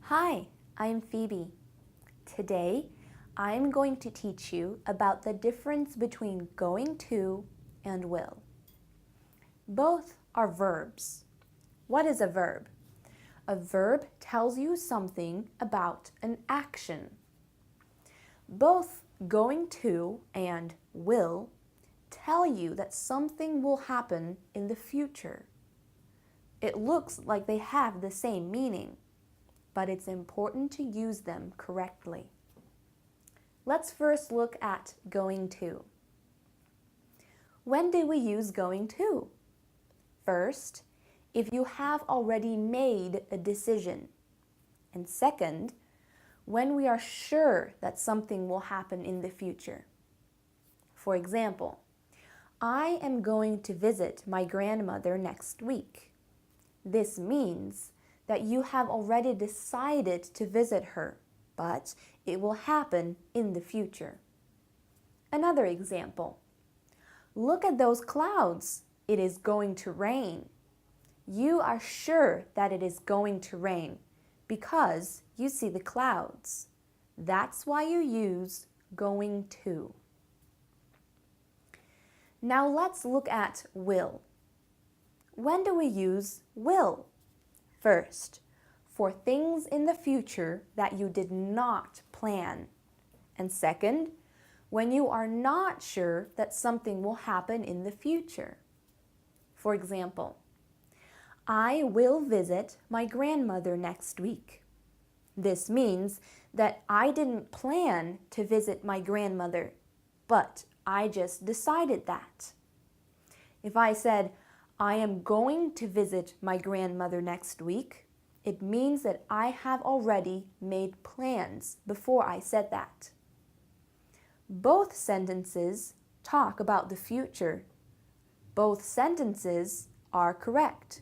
Hi, I'm Phoebe. Today, I'm going to teach you about the difference between going to and will. Both are verbs. What is a verb? A verb tells you something about an action. Both going to and will tell you that something will happen in the future. It looks like they have the same meaning, but it's important to use them correctly. Let's first look at going to. When do we use going to? First, if you have already made a decision. And second, when we are sure that something will happen in the future. For example, I am going to visit my grandmother next week. This means that you have already decided to visit her, but it will happen in the future. Another example. Look at those clouds. It is going to rain. You are sure that it is going to rain because you see the clouds. That's why you use going to. Now let's look at will. When do we use will? First, for things in the future that you did not plan. And second, when you are not sure that something will happen in the future. For example, I will visit my grandmother next week. This means that I didn't plan to visit my grandmother, but I just decided that. If I said, I am going to visit my grandmother next week, it means that I have already made plans before I said that. Both sentences talk about the future. Both sentences are correct,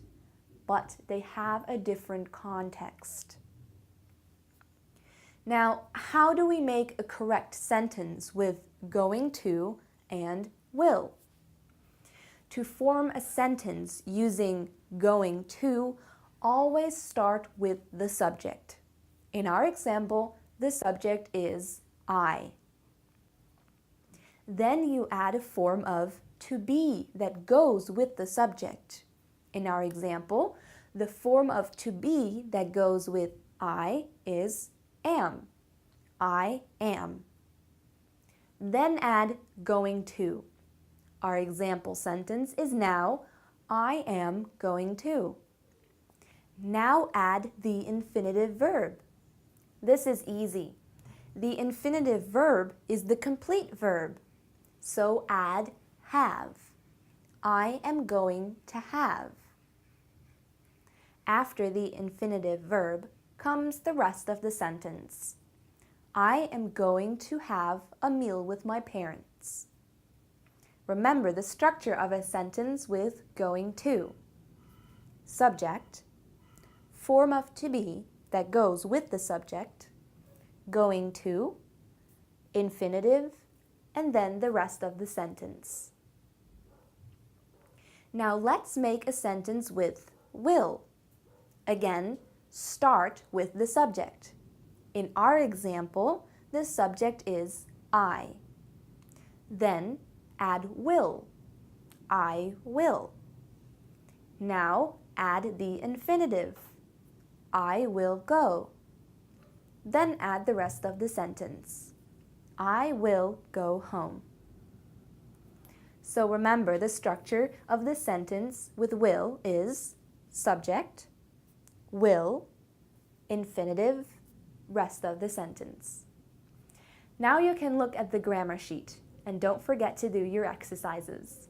but they have a different context. Now, how do we make a correct sentence with going to and will? To form a sentence using going to, always start with the subject. In our example, the subject is I. Then you add a form of to be that goes with the subject. In our example, the form of to be that goes with I is am. I am. Then add going to. Our example sentence is now, I am going to. Now add the infinitive verb. This is easy. The infinitive verb is the complete verb. So add have. I am going to have. After the infinitive verb comes the rest of the sentence. I am going to have a meal with my parents. Remember the structure of a sentence with going to. Subject, form of to be that goes with the subject, going to, infinitive, and then the rest of the sentence. Now let's make a sentence with will. Again, start with the subject. In our example, the subject is I. Then add will. I will. Now add the infinitive. I will go. Then add the rest of the sentence. I will go home. So remember the structure of the sentence with will is subject, will, infinitive, rest of the sentence. Now you can look at the grammar sheet. And don't forget to do your exercises.